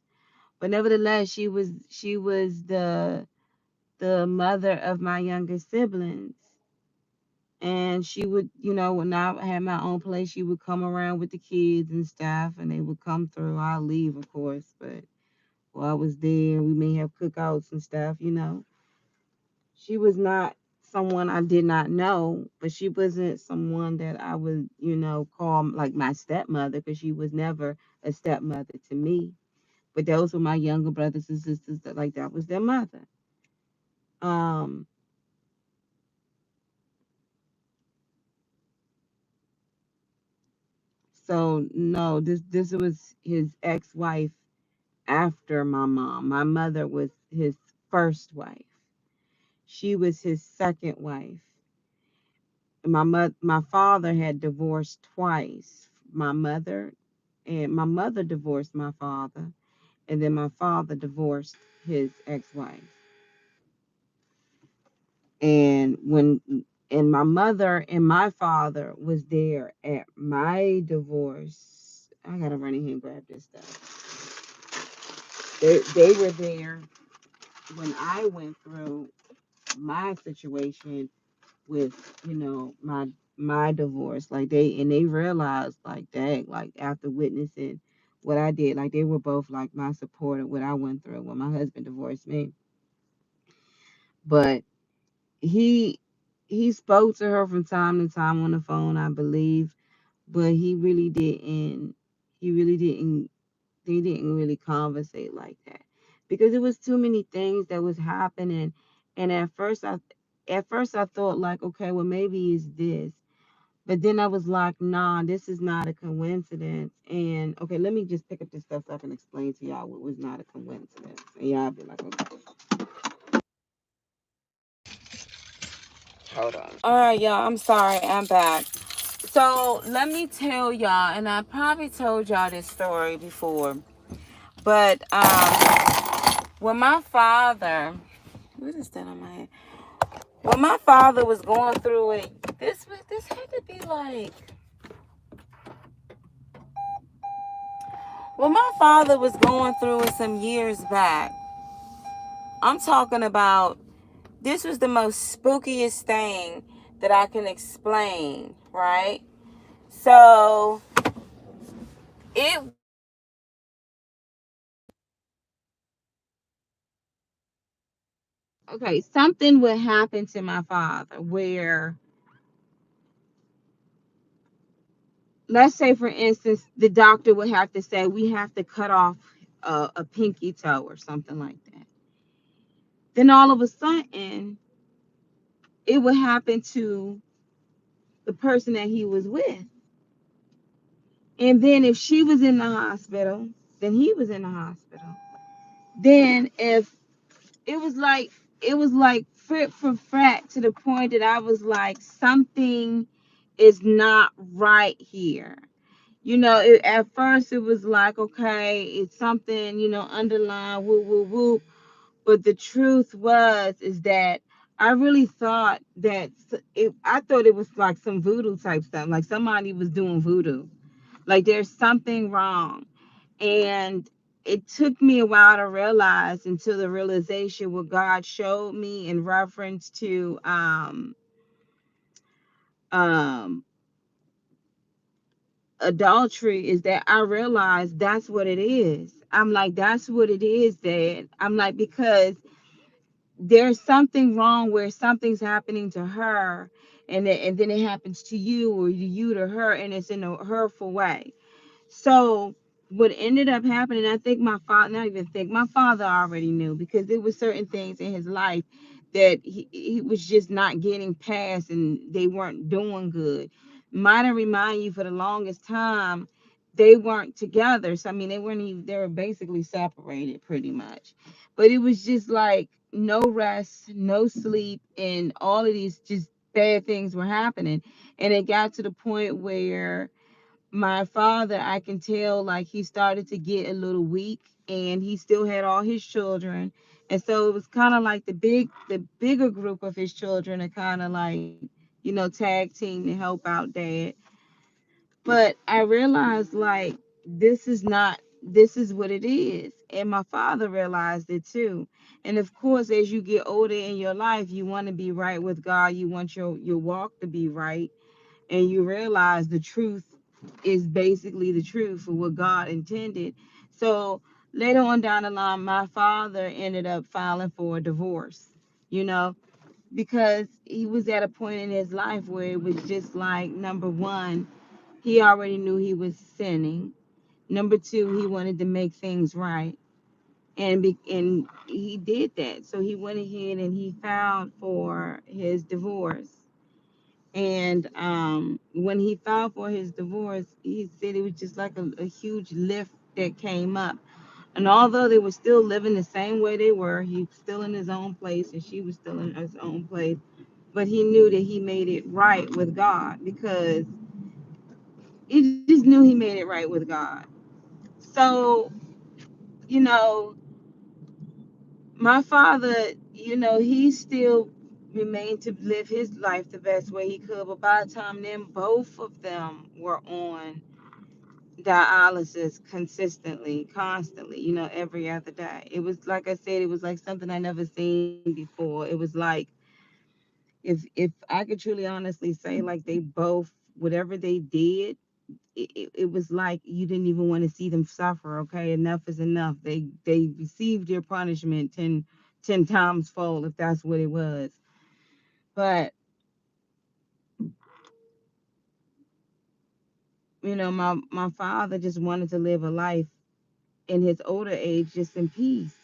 [SPEAKER 1] But nevertheless, she was the mother of my younger siblings. And she would, when I had my own place, she would come around with the kids and stuff, and they would come through. I'll leave, of course, but while I was there, we may have cookouts and stuff. She was not someone I did not know, but she wasn't someone that I would, call like my stepmother because she was never a stepmother to me. But those were my younger brothers and sisters that was their mother. Um, so no, this was his ex-wife after my mom. My mother was his first wife. She was his second wife. My father had divorced twice. My mother divorced my father, and then my father divorced his ex-wife. And my mother and my father was there at my divorce. I gotta run in here and grab this stuff. They were there when I went through my situation with my divorce. Like they realized like that, like after witnessing what I did, like they were both like my support of what I went through when my husband divorced me. But he he spoke to her from time to time on the phone, I believe, but he really didn't they didn't really conversate like that because it was too many things that was happening. And at first I thought like, okay, well maybe it's this. But then I was like, nah, this is not a coincidence. And okay, let me just pick up this stuff so I can explain to y'all what was not a coincidence. And y'all be like, okay. Hold on. All right, y'all. I'm sorry. I'm back. So let me tell y'all, and I probably told y'all this story before, but when my father, what is that on my head? When my father was going through it, this had to be like when my father was going through it some years back. I'm talking about this was the most spookiest thing that I can explain, right? So it okay, something would happen to my father where, let's say, for instance, the doctor would have to say, we have to cut off a pinky toe or something like that. Then all of a sudden, it would happen to the person that he was with. And then if she was in the hospital, then he was in the hospital. Then if it was like it was like frit for frat to the point that I was like something is not right here. At first it was like, okay, it's something, underlying, woo, woo, woo. But the truth is that I really thought that I thought it was like some voodoo type stuff, like somebody was doing voodoo. Like there's something wrong. And it took me a while to realize, until the realization what God showed me in reference to um adultery, is that I realized that's what it is. I'm like, that's what it is, Dad. I'm like, because there's something wrong where something's happening to her, and then it happens to you, or you to her, and it's in a hurtful way. So what ended up happening, I think my father, not even think, my father already knew, because there were certain things in his life that he was just not getting past, and they weren't doing good. Might I remind you, for the longest time, they weren't together. So I mean, they weren't even, they were basically separated pretty much. But it was just like no rest, no sleep, and all of these just bad things were happening. And it got to the point where my father, I can tell, like, he started to get a little weak, and he still had all his children. And so it was kind of like the bigger group of his children are kind of like, tag team to help out dad. But I realized, like, this is what it is. And my father realized it too. And of course, as you get older in your life, you want to be right with God. You want your walk to be right, and you realize the truth is basically the truth for what God intended. So later on down the line, my father ended up filing for a divorce, you know, because he was at a point in his life where it was just like, number one, he already knew he was sinning. Number two, he wanted to make things right. And he did that. So he went ahead and he filed for his divorce. And when he filed for his divorce, he said it was just like a huge lift that came up. And although they were still living the same way they were, he was still in his own place and she was still in his own place. But he knew that he made it right with God, because he just knew he made it right with God. So, you know, my father, he still remained to live his life the best way he could. But by the time then, both of them were on dialysis consistently, constantly, every other day. It was, like I said, it was like something I never seen before. It was like, if I could truly honestly say, like, they both, whatever they did, it was like you didn't even want to see them suffer. Okay, enough is enough. They received their punishment ten times fold, if that's what it was. But my father just wanted to live a life in his older age just in peace.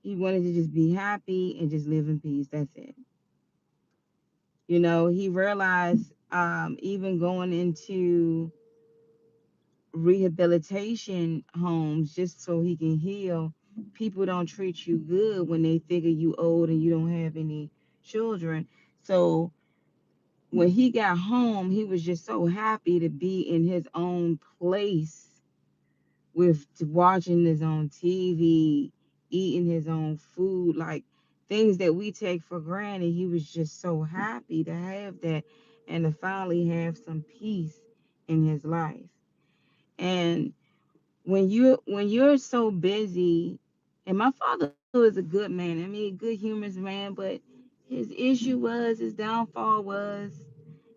[SPEAKER 1] He wanted to just be happy and just live in peace. That's it. He realized, even going into rehabilitation homes just so he can heal, people don't treat you good when they figure you old and you don't have any children. So when he got home, he was just so happy to be in his own place, with watching his own TV, eating his own food, like things that we take for granted. He was just so happy to have that, and to finally have some peace in his life. And when you're so busy, and my father was a good man. I mean, good humorous man, but his issue was, his downfall was,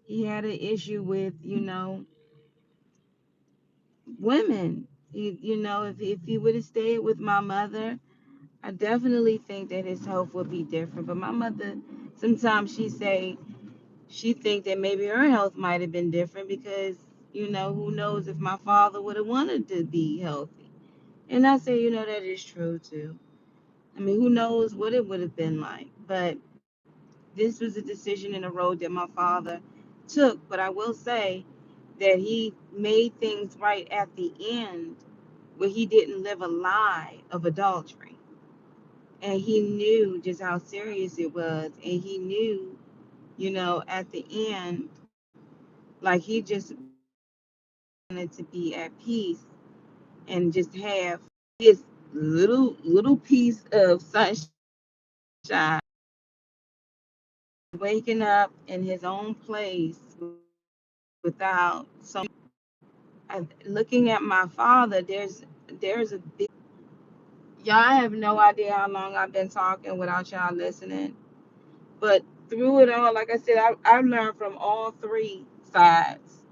[SPEAKER 1] he had an issue with, women. If he would have stayed with my mother, I definitely think that his health would be different. But my mother, sometimes she think that maybe her health might have been different, because, who knows if my father would have wanted to be healthy. And I say, that is true too. I mean, who knows what it would have been like. But this was a decision in a road that my father took. But I will say that he made things right at the end, where he didn't live a lie of adultery. And he knew just how serious it was. And he knew, at the end, Like he just wanted to be at peace and just have his little piece of sunshine, waking up in his own place without so looking at my father. There's a big, y'all have no idea how long I've been talking without y'all listening. But through it all, like I said, I learned from all three sides.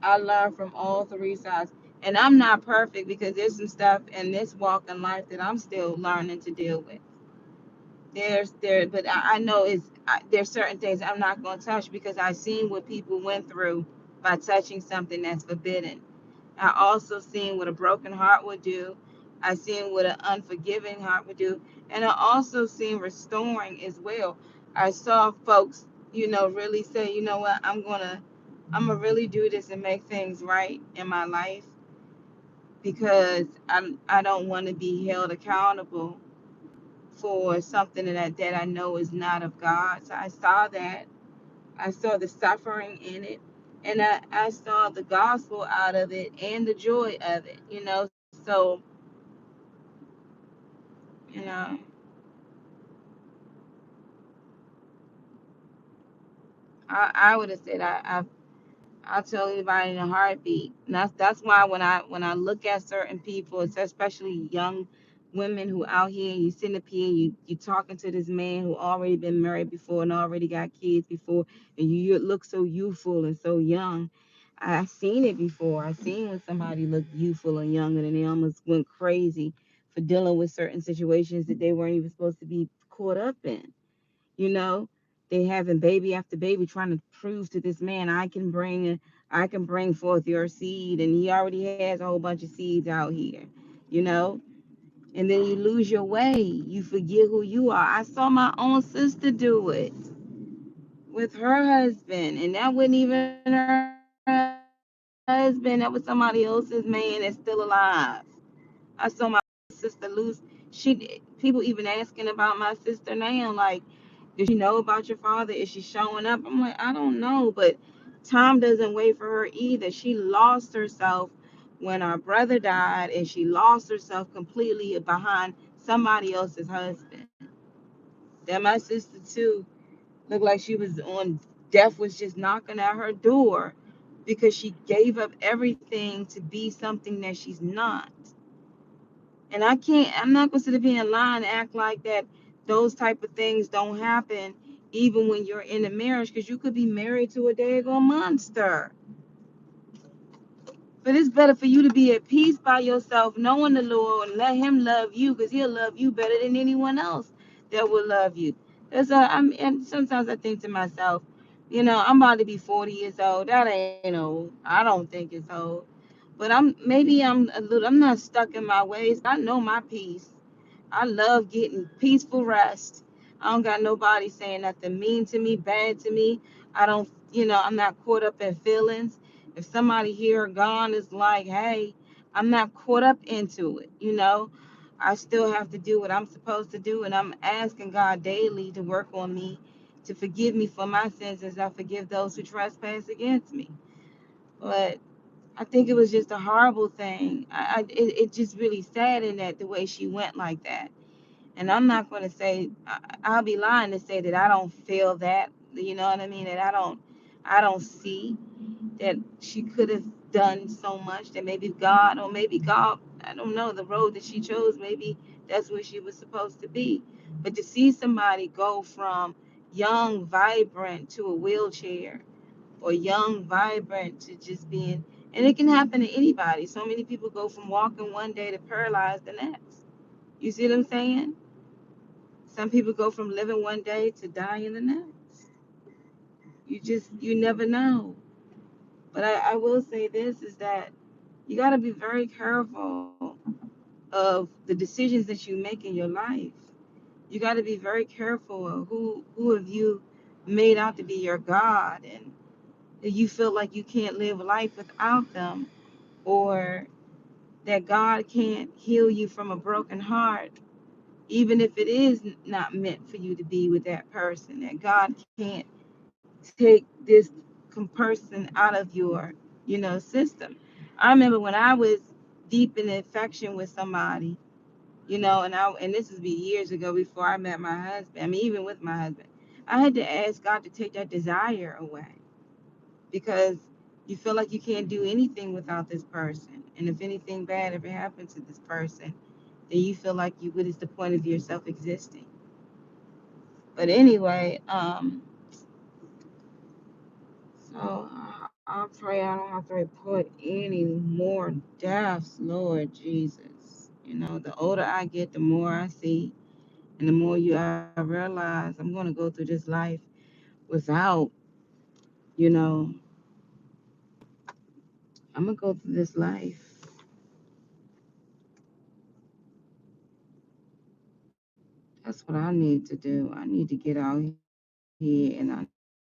[SPEAKER 1] I learned from all three sides. And I'm not perfect because there's some stuff in this walk in life that I'm still learning to deal with. But I know there's certain things I'm not going to touch because I've seen what people went through by touching something that's forbidden. I also seen what a broken heart would do. I seen what an unforgiving heart would do, and I also seen restoring as well. I saw folks, really say, you know what, I'm gonna really do this and make things right in my life because I don't want to be held accountable for something that I know is not of God. So I saw that. I saw the suffering in it. And I saw the gospel out of it and the joy of it. So, you know, I would have said I'll tell anybody in a heartbeat. And that's why when I look at certain people, especially young women who out here, and you sitting up here, and you talking to this man who already been married before and already got kids before, and you look so youthful and so young. I've seen it before. I've seen when somebody looked youthful and young, and then they almost went crazy for dealing with certain situations that they weren't even supposed to be caught up in. You know, they having baby after baby trying to prove to this man I can bring forth your seed, and he already has a whole bunch of seeds out here. You know, and then you lose your way. You forget who you are. I saw my own sister do it with her husband, and that wasn't even her husband. That was somebody else's man that's still alive. I saw my sister lose. People even asking about my sister now, like, does she know about your father? Is she showing up? I'm like, I don't know, but time doesn't wait for her either. She lost herself when our brother died, and she lost herself completely behind somebody else's husband. Then my sister too looked like she was on death was just knocking at her door because she gave up everything to be something that she's not. And I'm not gonna sit up here and lie and act like that those type of things don't happen even when you're in a marriage, because you could be married to a daggone monster. But it's better for you to be at peace by yourself, knowing the Lord, and let Him love you, because He'll love you better than anyone else that will love you. And sometimes I think to myself, I'm about to be 40 years old. That ain't old. I don't think it's old. But I'm not stuck in my ways. I know my peace. I love getting peaceful rest. I don't got nobody saying nothing mean to me, bad to me. I don't, I'm not caught up in feelings. If somebody here or gone is like, hey, I'm not caught up into it. I still have to do what I'm supposed to do, and I'm asking God daily to work on me, to forgive me for my sins as I forgive those who trespass against me. But I think it was just a horrible thing. It just really saddened that the way she went like that. And I'm not going to say, I'll be lying to say that I don't feel that, you know what I mean? That I don't see that she could have done so much, that maybe God, I don't know, the road that she chose, maybe that's where she was supposed to be. But to see somebody go from young, vibrant to a wheelchair, or young, vibrant to just being, and it can happen to anybody. So many people go from walking one day to paralyzed the next. You see what I'm saying? Some people go from living one day to dying the next. You never know. But I will say this is that you got to be very careful of the decisions that you make in your life. You got to be very careful of who have you made out to be your God, and that you feel like you can't live life without them, or that God can't heal you from a broken heart, even if it is not meant for you to be with that person, that God can't take this person out of your, system. I remember when I was deep in affection with somebody, and this would be years ago before I met my husband. I mean, even with my husband, I had to ask God to take that desire away because you feel like you can't do anything without this person. And if anything bad ever happens to this person, then you feel like what is the point of yourself existing? But anyway, so I pray I don't have to report any more deaths, Lord Jesus. The older I get, the more I see, and the more I realize I'm going to go through this life without, you know, I'm going to go through this life. That's what I need to do. I need to get out here and I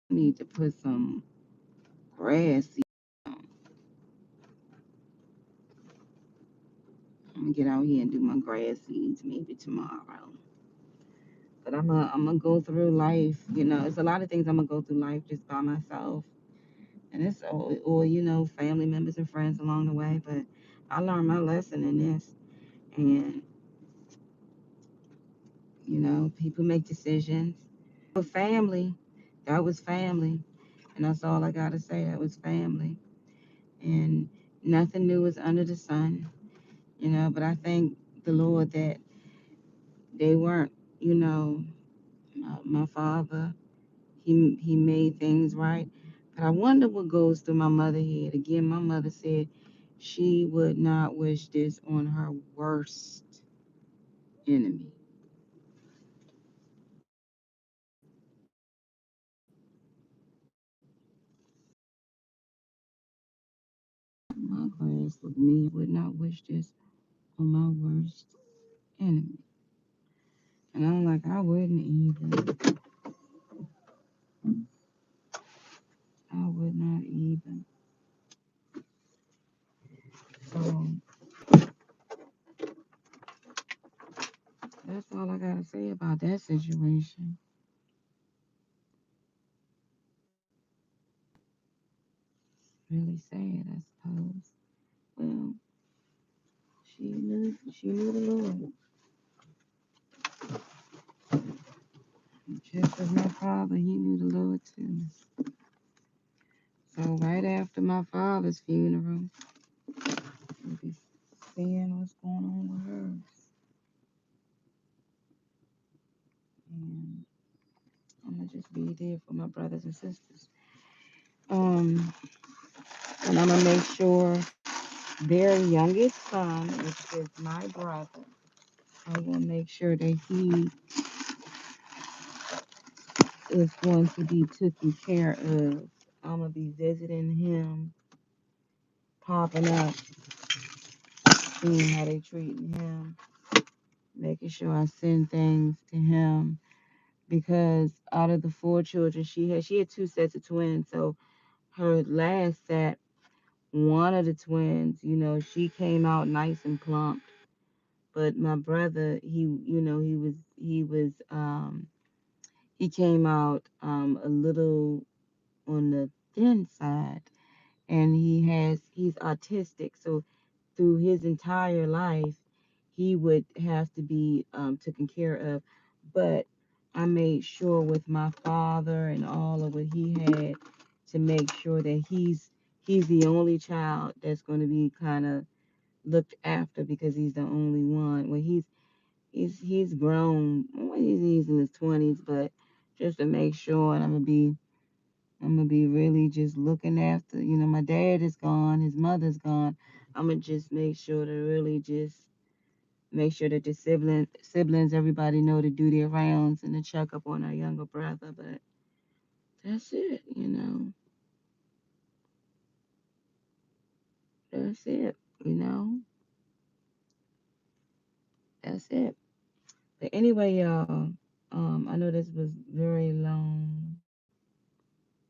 [SPEAKER 1] need to put some grass seeds. I'm gonna get out here and do my grass seeds maybe tomorrow. But I'm gonna go through life. It's a lot of things I'm gonna go through life just by myself, and it's or family members and friends along the way. But I learned my lesson in this, and people make decisions. But family, that was family, and that's all I gotta say. That was family, and nothing new is under the sun. But I thank the Lord that they weren't. My father, he made things right. But I wonder what goes through my mother's head. Again, my mother said she would not wish this on her worst enemy. My class with me would not wish this on my worst enemy. And I'm like, I wouldn't even. I would not even. So that's all I gotta say about that situation. Really sad, I suppose. Well, she knew the Lord. Just as my father, he knew the Lord too. So right after my father's funeral, we'll be seeing what's going on with hers. And I'm gonna just be there for my brothers and sisters. Um, and I'm gonna make sure their youngest son, which is my brother, I'm gonna make sure that he is going to be taken care of. I'm gonna be visiting him, popping up, seeing how they treating him, making sure I send things to him because out of the four children she had two sets of twins. So her last set, one of the twins, she came out nice and plump. But my brother, he came out a little on the thin side, and he's autistic. So through his entire life, he would have to be taken care of. But I made sure with my father and all of what he had to make sure that he's the only child that's going to be kind of looked after because he's the only one. Well, he's grown. Well, he's in his 20s, but just to make sure, and I'm gonna be really just looking after. My dad is gone, his mother's gone. I'm gonna just make sure to really just make sure that the siblings, everybody know to do their rounds and to check up on our younger brother. But that's it. That's it. You know, that's it. But anyway, y'all, I know this was very long,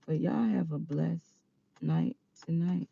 [SPEAKER 1] but y'all have a blessed night tonight.